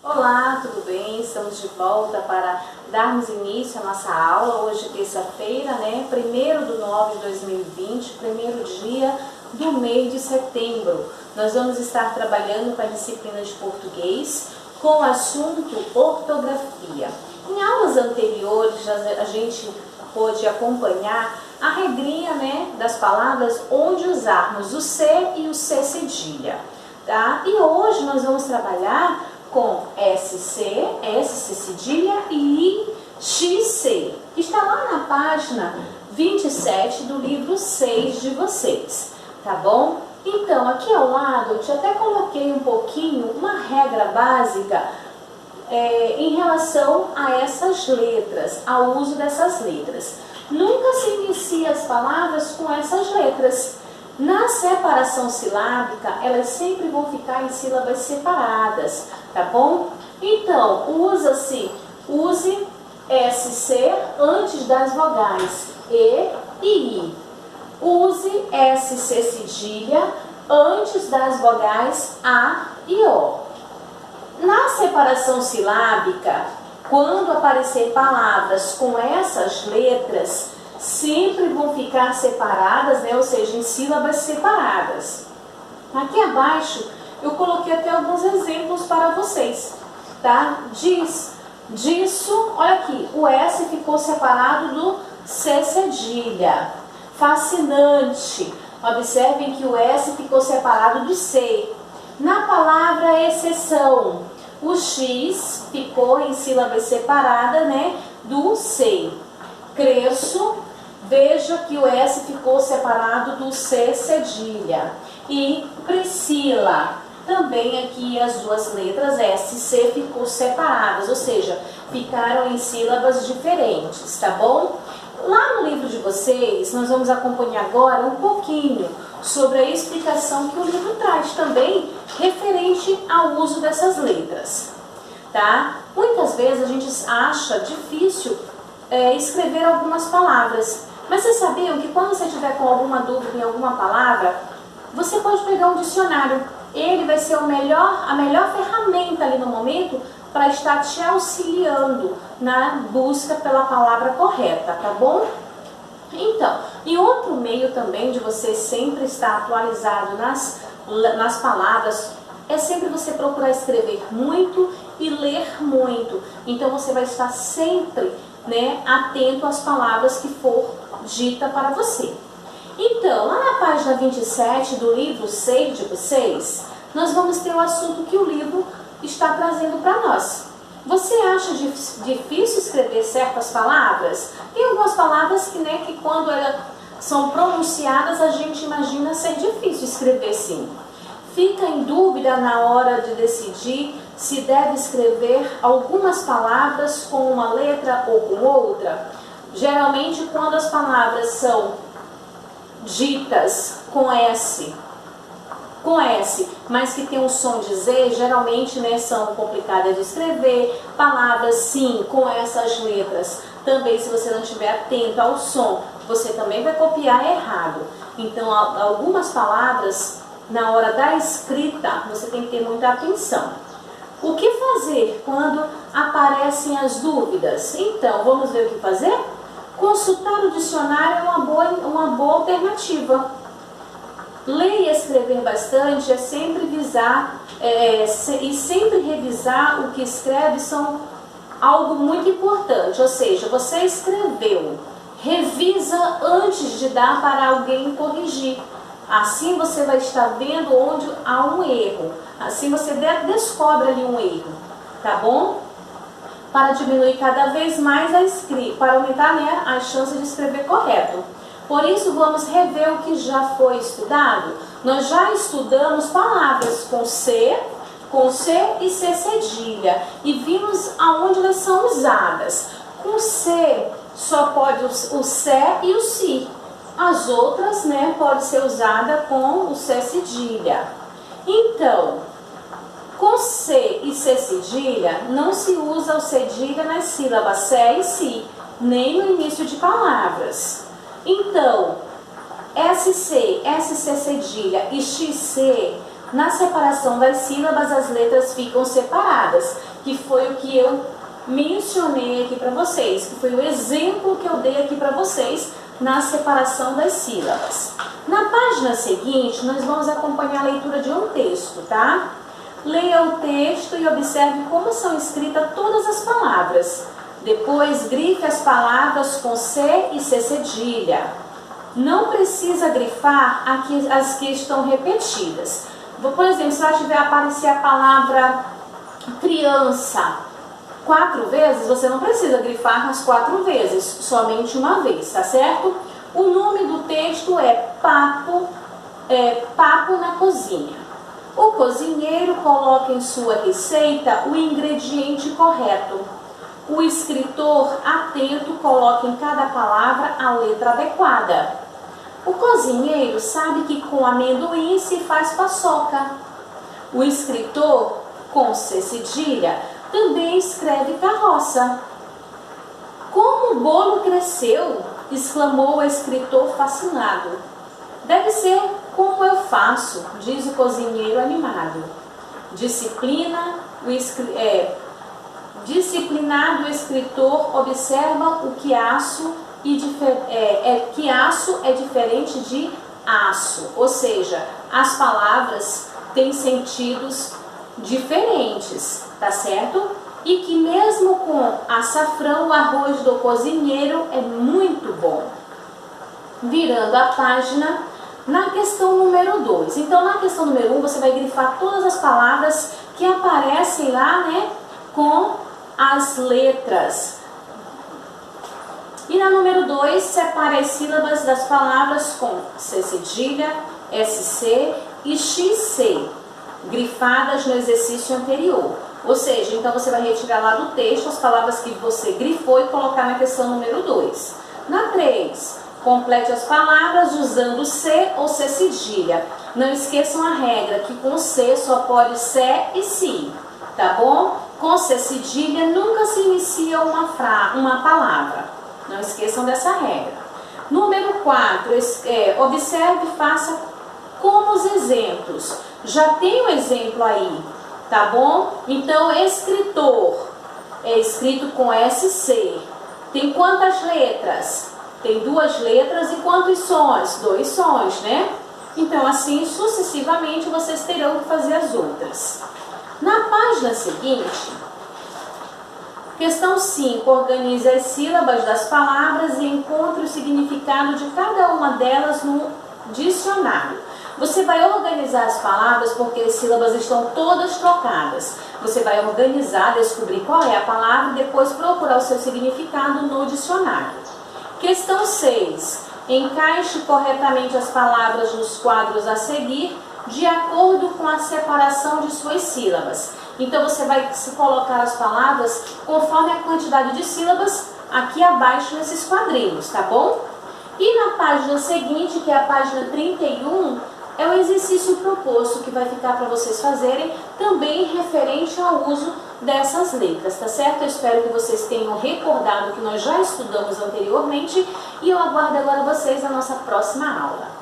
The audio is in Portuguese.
Olá, tudo bem? Estamos de volta para darmos início à nossa aula. Hoje, terça-feira, 1º/9/2020, primeiro dia do mês de setembro. Nós vamos estar trabalhando com a disciplina de português com o assunto ortografia. Em aulas anteriores, a gente pôde acompanhar a regrinha das palavras onde usarmos o C e o C cedilha. Tá? E hoje nós vamos trabalhar com SC, SC cedilha e XC, que está lá na página 27 do livro 6 de vocês, tá bom? Então, aqui ao lado, eu até coloquei um pouquinho, uma regra básica em relação a essas letras, ao uso dessas letras. Nunca se inicia as palavras com essas letras. Na separação silábica, elas sempre vão ficar em sílabas separadas, tá bom? Então, use SC antes das vogais E e I. Use SC cedilha antes das vogais A e O. Na separação silábica, quando aparecer palavras com essas letras, sempre vão ficar separadas, ou seja, em sílabas separadas. Aqui abaixo eu coloquei até alguns exemplos para vocês, tá? Disso, olha aqui, o S ficou separado do C cedilha. Fascinante. Observem que o S ficou separado de C. Na palavra exceção, o X ficou em sílabas separadas, do C. Cresço, veja que o S ficou separado do C cedilha. E Priscila, também aqui as duas letras S e C ficou separadas, ou seja, ficaram em sílabas diferentes, tá bom? Lá no livro de vocês, nós vamos acompanhar agora um pouquinho sobre a explicação que o livro traz também referente ao uso dessas letras, tá? Muitas vezes a gente acha difícil escrever algumas palavras, mas vocês sabiam que quando você tiver com alguma dúvida em alguma palavra, você pode pegar um dicionário. Ele vai ser a melhor ferramenta ali no momento para estar te auxiliando na busca pela palavra correta, tá bom? Então, e outro meio também de você sempre estar atualizado nas palavras é sempre você procurar escrever muito e ler muito. Então você vai estar sempre atento às palavras que for dita para você. Então, lá na página 27 do livro 6 de vocês, nós vamos ter o assunto que o livro está trazendo para nós. Você acha difícil escrever certas palavras? Tem algumas palavras que quando elas são pronunciadas, a gente imagina ser difícil escrever sim. Fica em dúvida na hora de decidir se deve escrever algumas palavras com uma letra ou com outra? Geralmente, quando as palavras são ditas com S, mas que tem um som de Z, geralmente são complicadas de escrever. Palavras sim com essas letras, também se você não estiver atento ao som, você também vai copiar errado. Então, algumas palavras, na hora da escrita, você tem que ter muita atenção. O que fazer quando aparecem as dúvidas? Então, vamos ver o que fazer? Consultar o dicionário é uma boa alternativa. Ler e escrever bastante é sempre e sempre revisar o que escreve são algo muito importante. Ou seja, você escreveu, revisa antes de dar para alguém corrigir. Assim você vai estar vendo onde há um erro. Assim você descobre ali um erro, tá bom? Para diminuir cada vez mais a escrita, para aumentar a chance de escrever correto. Por isso, vamos rever o que já foi estudado. Nós já estudamos palavras com C e C cedilha e vimos aonde elas são usadas. Com C só pode o C e o Si. As outras, pode ser usada com o C cedilha. Então, com C e C cedilha, não se usa o cedilha nas sílabas C e Si, nem no início de palavras. Então, SC cedilha e XC na separação das sílabas as letras ficam separadas, que foi o que eu mencionei aqui para vocês, que foi o exemplo que eu dei aqui para vocês na separação das sílabas. Na página seguinte, nós vamos acompanhar a leitura de um texto, tá? Leia o texto e observe como são escritas todas as palavras. Depois, grife as palavras com C e C cedilha. Não precisa grifar as que estão repetidas. Por exemplo, se lá tiver aparecer a palavra criança 4 vezes, você não precisa grifar as 4 vezes, somente uma vez, tá certo? O nome do texto é Papo na Cozinha. O cozinheiro coloca em sua receita o ingrediente correto. O escritor, atento, coloca em cada palavra a letra adequada. O cozinheiro sabe que com amendoim se faz paçoca. O escritor, com C cedilha, também escreve carroça. Como o bolo cresceu, exclamou o escritor fascinado. Deve ser como eu faço, diz o cozinheiro animado. Disciplinado o escritor observa o quiaço quiaço é diferente de aço, ou seja, as palavras têm sentidos diferentes, tá certo? E que mesmo com açafrão, o arroz do cozinheiro é muito bom. Virando a página, na questão número 2. Então, na questão número 1, você vai grifar todas as palavras que aparecem lá, né, com as letras. E na número 2, separe as sílabas das palavras com C cedilha, SC e XC, grifadas no exercício anterior. Ou seja, então você vai retirar lá do texto as palavras que você grifou e colocar na questão número 2. Na 3, complete as palavras usando C ou C cedilha. Não esqueçam a regra que com C só pode C e si, tá bom? Com C cedilha nunca se inicia uma palavra. Não esqueçam dessa regra. Número 4, observe e faça como os exemplos. Já tem o exemplo aí, tá bom? Então, escritor é escrito com SC. Tem quantas letras? Tem 2 letras e quantos sons? 2 sons, né? Então, assim, sucessivamente, vocês terão que fazer as outras. Na página seguinte, questão 5, organize as sílabas das palavras e encontre o significado de cada uma delas no dicionário. Você vai organizar as palavras porque as sílabas estão todas trocadas. Você vai organizar, descobrir qual é a palavra e depois procurar o seu significado no dicionário. Questão 6. Encaixe corretamente as palavras nos quadros a seguir, de acordo com a separação de suas sílabas. Então, você vai colocar as palavras conforme a quantidade de sílabas aqui abaixo nesses quadrinhos, tá bom? E na página seguinte, que é a página 31, é o exercício proposto que vai ficar para vocês fazerem, também referente ao uso dessas letras, tá certo? Eu espero que vocês tenham recordado que nós já estudamos anteriormente e eu aguardo agora vocês na nossa próxima aula.